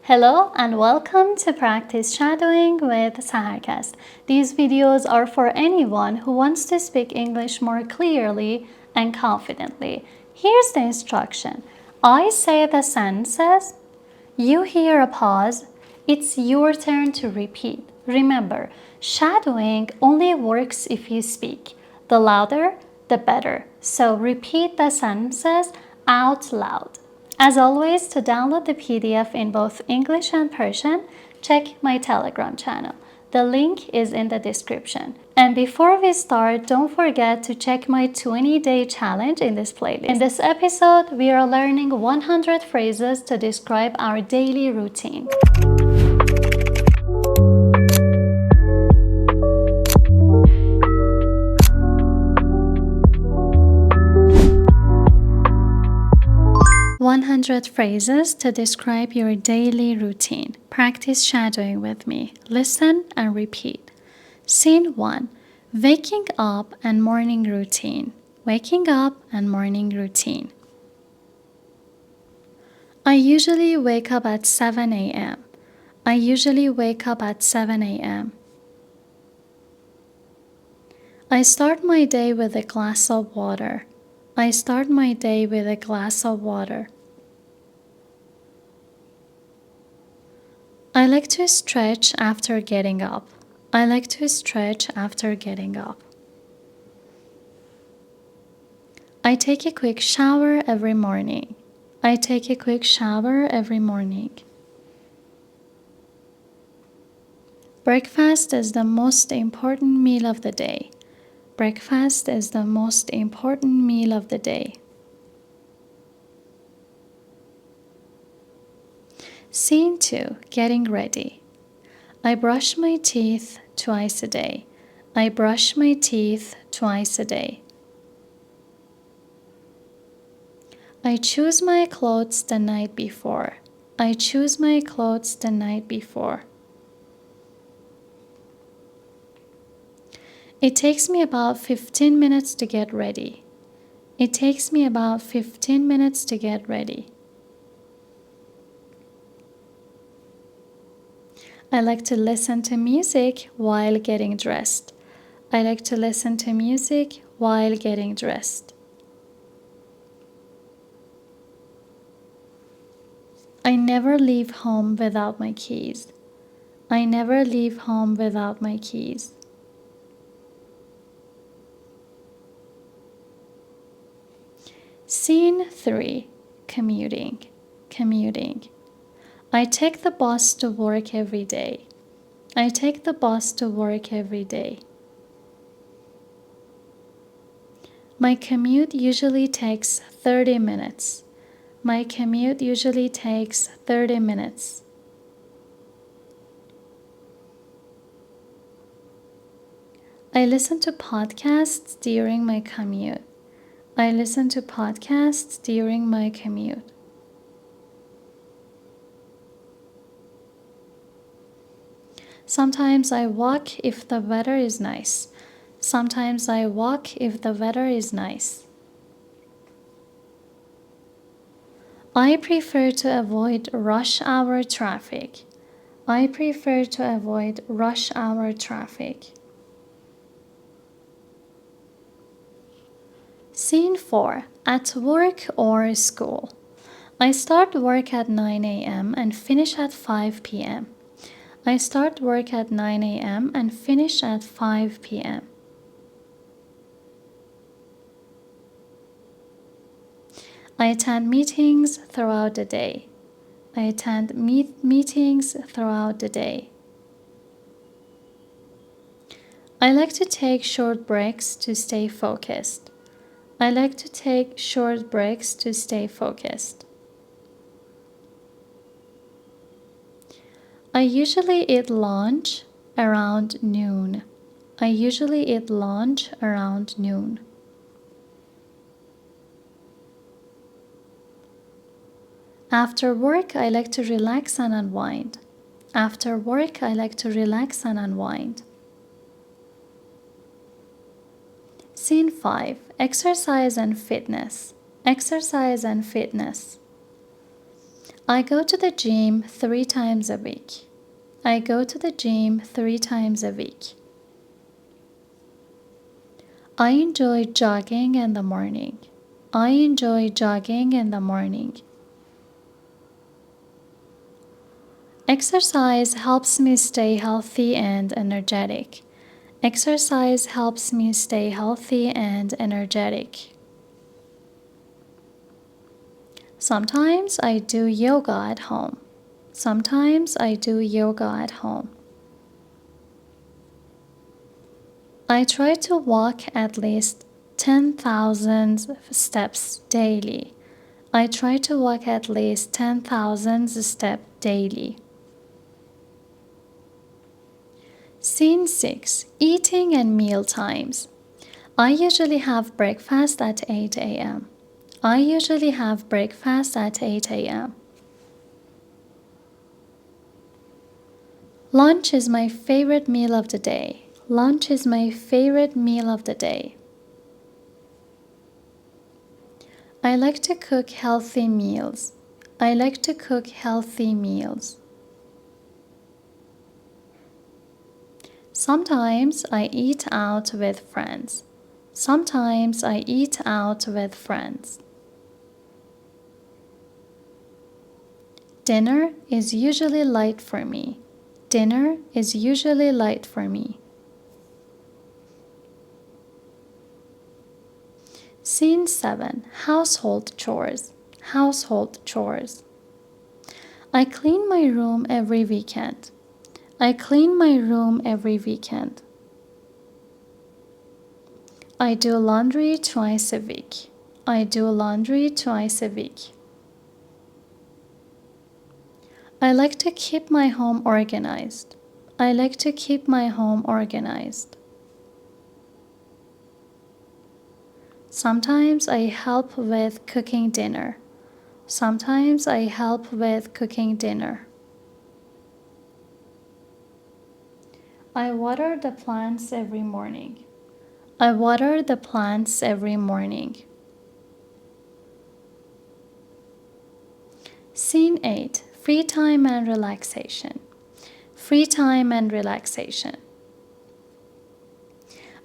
Hello and welcome to Practice Shadowing with Saharcast. These videos are for anyone who wants to speak English more clearly and confidently. Here's the instruction. I say the sentences, you hear a pause, it's your turn to repeat. Remember, shadowing only works if you speak. The louder, the better. So repeat the sentences out loud. As always, to download the PDF in both English and Persian, check my Telegram channel. The link is in the description. And before we start, don't forget to check my 20-day challenge in this playlist. In this episode, we are learning 100 phrases to describe our daily routine. "100 phrases to describe your daily routine. Practice shadowing with me. Listen and repeat. Scene 1. Waking up and morning routine. Waking up and morning routine. I usually wake up at 7 a.m. I usually wake up at 7 a.m. I start my day with a glass of water. I start my day with a glass of water. I like to stretch after getting up. I like to stretch after getting up. I take a quick shower every morning. I take a quick shower every morning. Breakfast is the most important meal of the day. Breakfast is the most important meal of the day. Scene 2. Getting ready. I brush my teeth twice a day. I brush my teeth twice a day. I choose my clothes the night before. I choose my clothes the night before. It takes me about 15 minutes to get ready. It takes me about 15 minutes to get ready. I like to listen to music while getting dressed. I like to listen to music while getting dressed. I never leave home without my keys. I never leave home without my keys. Scene 3. Commuting. Commuting. I take the bus to work every day. I take the bus to work every day. My commute usually takes 30 minutes. My commute usually takes 30 minutes. I listen to podcasts during my commute. I listen to podcasts during my commute. Sometimes I walk if the weather is nice. Sometimes I walk if the weather is nice. I prefer to avoid rush hour traffic. I prefer to avoid rush hour traffic. Scene 4. At work or school. I start work at 9 a.m. and finish at 5 p.m. I start work at 9 a.m. and finish at 5 p.m. I attend meetings throughout the day. I attend meetings throughout the day. I like to take short breaks to stay focused. I like to take short breaks to stay focused. I usually eat lunch around noon. I usually eat lunch around noon. After work, I like to relax and unwind. After work, I like to relax and unwind. Scene 5. Exercise and fitness. Exercise and fitness. I go to the gym 3 times a week. I go to the gym 3 times a week. I enjoy jogging in the morning. I enjoy jogging in the morning. Exercise helps me stay healthy and energetic. Exercise helps me stay healthy and energetic. Sometimes I do yoga at home. Sometimes I do yoga at home. I try to walk at least 10,000 steps daily. I try to walk at least 10,000 steps daily. Scene 6. Eating and meal times. I usually have breakfast at 8 a.m. I usually have breakfast at 8 a.m. Lunch is my favorite meal of the day. Lunch is my favorite meal of the day. I like to cook healthy meals. I like to cook healthy meals. Sometimes I eat out with friends. Sometimes I eat out with friends. Dinner is usually light for me. Dinner is usually light for me. Scene 7. Household chores. Household chores. I clean my room every weekend. I clean my room every weekend. I do laundry twice a week. I do laundry twice a week. I like to keep my home organized. I like to keep my home organized. Sometimes I help with cooking dinner. Sometimes I help with cooking dinner. I water the plants every morning. I water the plants every morning. Scene 8. Free time and relaxation. Free time and relaxation.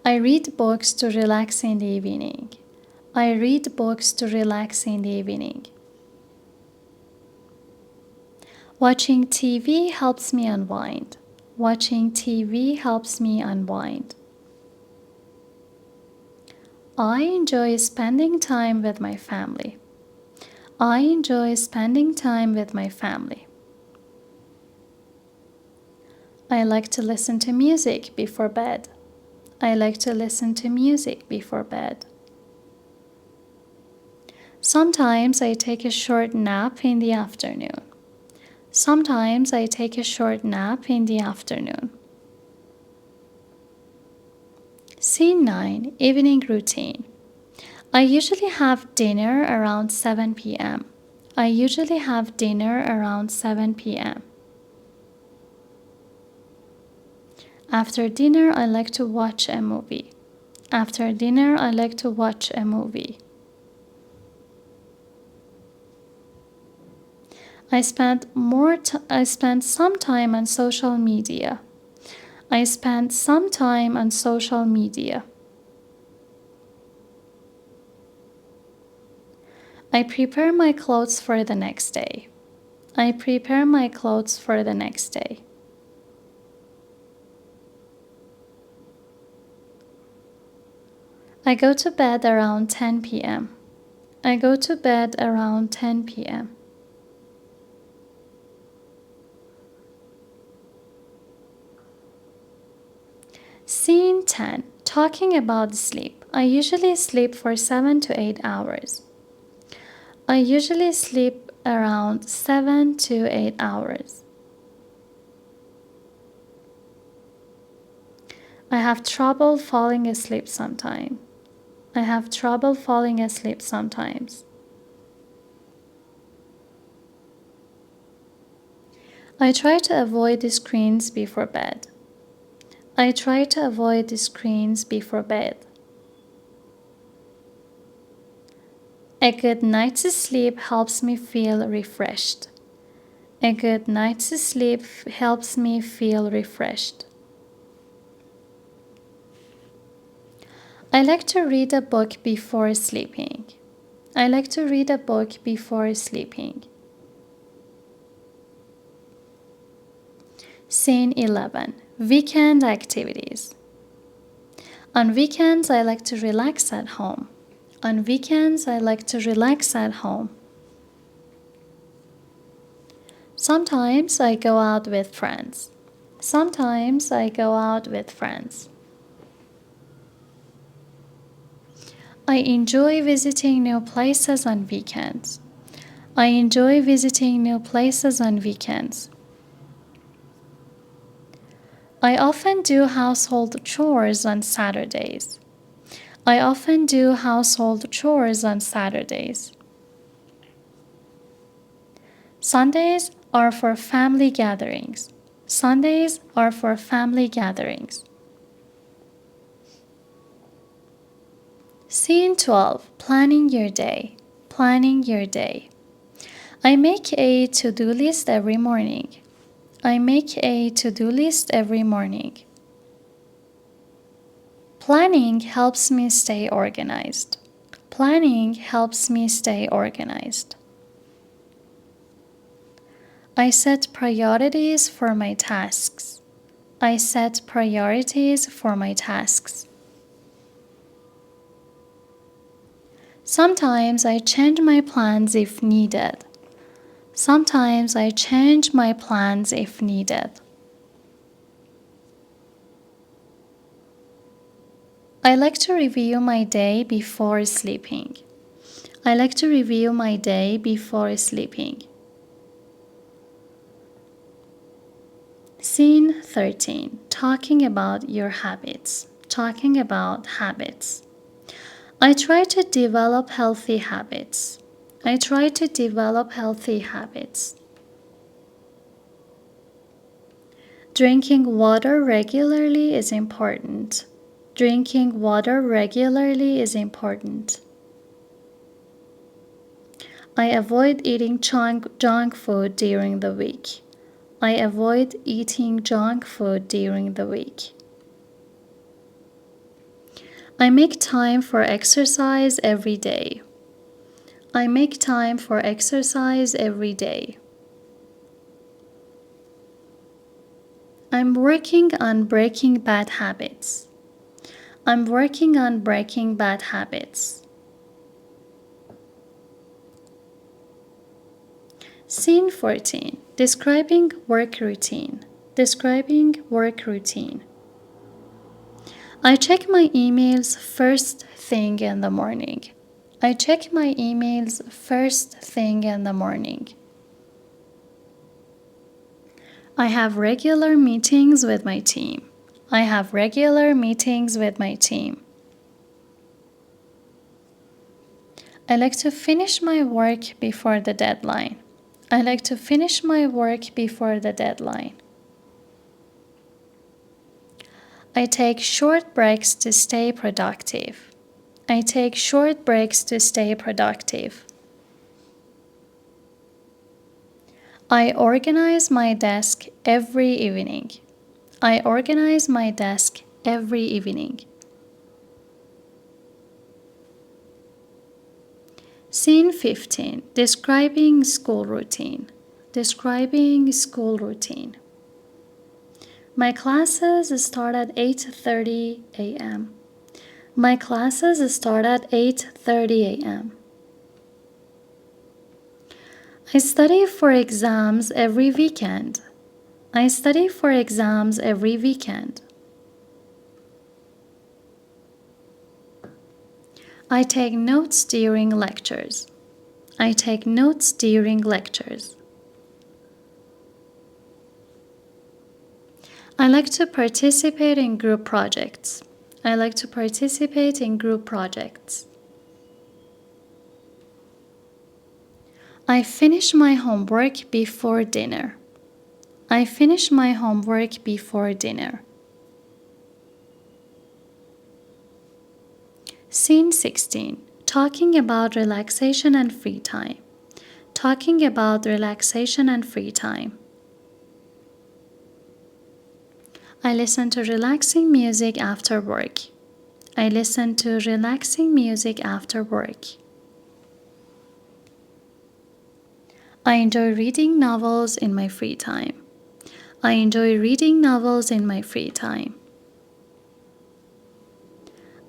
I read books to relax in the evening. I read books to relax in the evening. Watching TV helps me unwind. Watching TV helps me unwind. I enjoy spending time with my family. I enjoy spending time with my family. I like to listen to music before bed. I like to listen to music before bed. Sometimes I take a short nap in the afternoon. Sometimes I take a short nap in the afternoon. Scene 9. Evening routine. I usually have dinner around 7 p.m. I usually have dinner around 7 p.m. After dinner, I like to watch a movie. After dinner, I like to watch a movie. I spend some time on social media. I spend some time on social media. I prepare my clothes for the next day. I prepare my clothes for the next day. I go to bed around 10 p.m. I go to bed around 10 p.m. Scene 10. Talking about sleep. I usually sleep for 7 to 8 hours. I usually sleep around 7 to 8 hours. I have trouble falling asleep sometimes. I have trouble falling asleep sometimes. I try to avoid the screens before bed. I try to avoid the screens before bed. A good night's sleep helps me feel refreshed. A good night's sleep helps me feel refreshed. I like to read a book before sleeping. I like to read a book before sleeping. Scene 11. Weekend activities. On weekends, I like to relax at home. On weekends, I like to relax at home. Sometimes I go out with friends. Sometimes I go out with friends. I enjoy visiting new places on weekends. I enjoy visiting new places on weekends. I often do household chores on Saturdays. I often do household chores on Saturdays. Sundays are for family gatherings. Sundays are for family gatherings. Scene 12. Planning your day. Planning your day. I make a to-do list every morning. I make a to-do list every morning. Planning helps me stay organized. Planning helps me stay organized. I set priorities for my tasks. I set priorities for my tasks. Sometimes I change my plans if needed. Sometimes I change my plans if needed. I like to review my day before sleeping. I like to review my day before sleeping. Scene 13. Talking about your habits. Talking about habits. I try to develop healthy habits. I try to develop healthy habits. Drinking water regularly is important. Drinking water regularly is important. I avoid eating junk food during the week. I avoid eating junk food during the week. I make time for exercise every day. I make time for exercise every day. I'm working on breaking bad habits. I'm working on breaking bad habits. Scene 14. Describing work routine. Describing work routine. I check my emails first thing in the morning. I check my emails first thing in the morning. I have regular meetings with my team. I have regular meetings with my team. I like to finish my work before the deadline. I like to finish my work before the deadline. I take short breaks to stay productive. I take short breaks to stay productive. I organize my desk every evening. I organize my desk every evening. Scene 15. Describing school routine. Describing school routine. My classes start at 8:30 a.m. My classes start at 8:30 a.m. I study for exams every weekend. I study for exams every weekend. I take notes during lectures. I take notes during lectures. I like to participate in group projects. I like to participate in group projects. I finish my homework before dinner. I finish my homework before dinner. Scene 16. Talking about relaxation and free time. talking about relaxation and free time. I listen to relaxing music after work. I listen to relaxing music after work. I enjoy reading novels in my free time. I enjoy reading novels in my free time.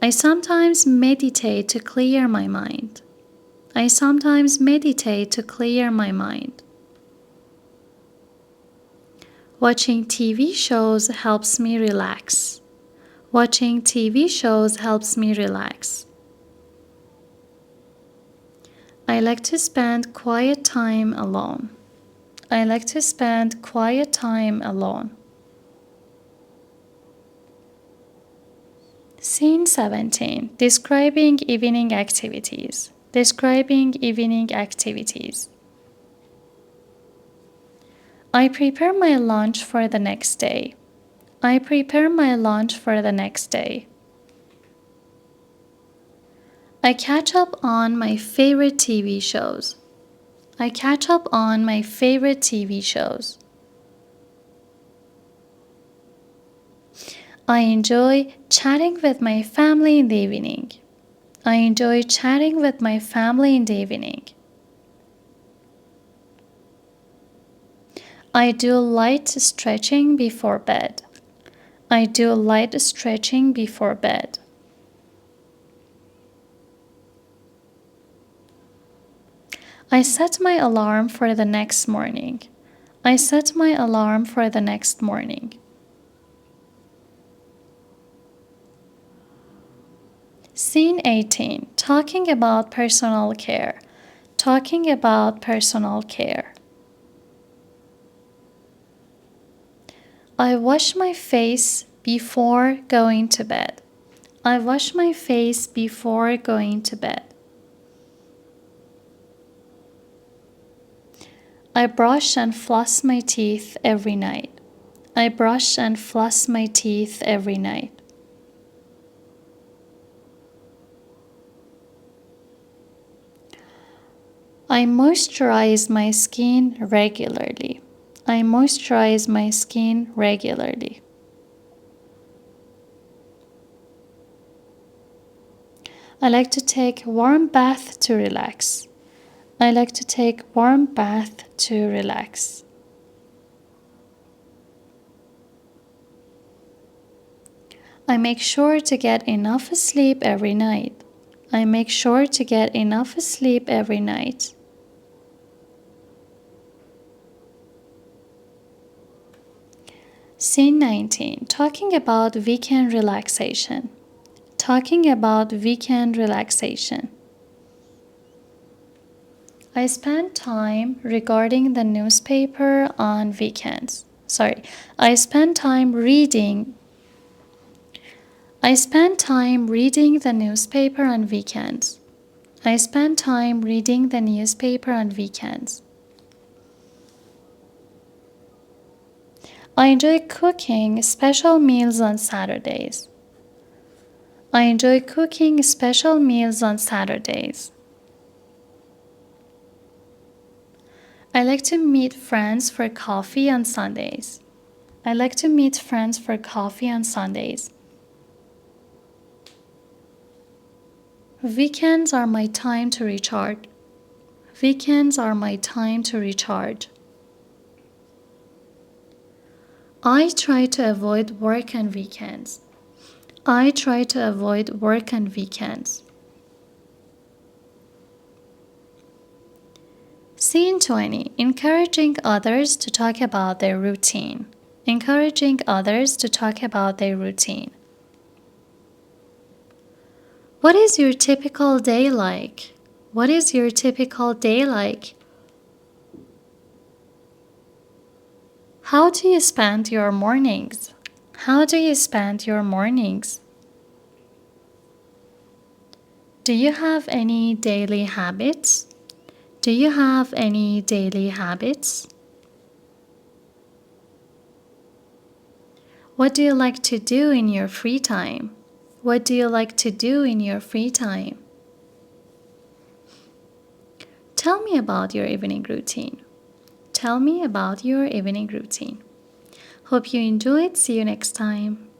I sometimes meditate to clear my mind. I sometimes meditate to clear my mind. Watching TV shows helps me relax. Watching TV shows helps me relax. I like to spend quiet time alone. I like to spend quiet time alone. Scene 17. Describing evening activities. Describing evening activities. I prepare my lunch for the next day. I prepare my lunch for the next day. I catch up on my favorite TV shows. I catch up on my favorite TV shows. I enjoy chatting with my family in the evening. I enjoy chatting with my family in the evening. I do light stretching before bed. I do light stretching before bed. I set my alarm for the next morning. I set my alarm for the next morning. Scene 18. Talking about personal care. Talking about personal care. I wash my face before going to bed. I wash my face before going to bed. I brush and floss my teeth every night. I brush and floss my teeth every night. I moisturize my skin regularly. I moisturize my skin regularly. I like to take warm bath to relax. I like to take warm bath to relax. I make sure to get enough sleep every night. I make sure to get enough sleep every night. Scene 19. Talking about weekend relaxation. Talking about weekend relaxation. I spend time regarding the newspaper on weekends. I spend time reading the newspaper on weekends. I spend time reading the newspaper on weekends. I enjoy cooking special meals on Saturdays. I enjoy cooking special meals on Saturdays. I like to meet friends for coffee on Sundays. I like to meet friends for coffee on Sundays. Weekends are my time to recharge. Weekends are my time to recharge. I try to avoid work on weekends. I try to avoid work on weekends. Scene 20. Encouraging others to talk about their routine. Encouraging others to talk about their routine. What is your typical day like? What is your typical day like? How do you spend your mornings? How do you spend your mornings? Do you have any daily habits? Do you have any daily habits? What do you like to do in your free time? What do you like to do in your free time? Tell me about your evening routine. Tell me about your evening routine. Hope you enjoyed. See you next time.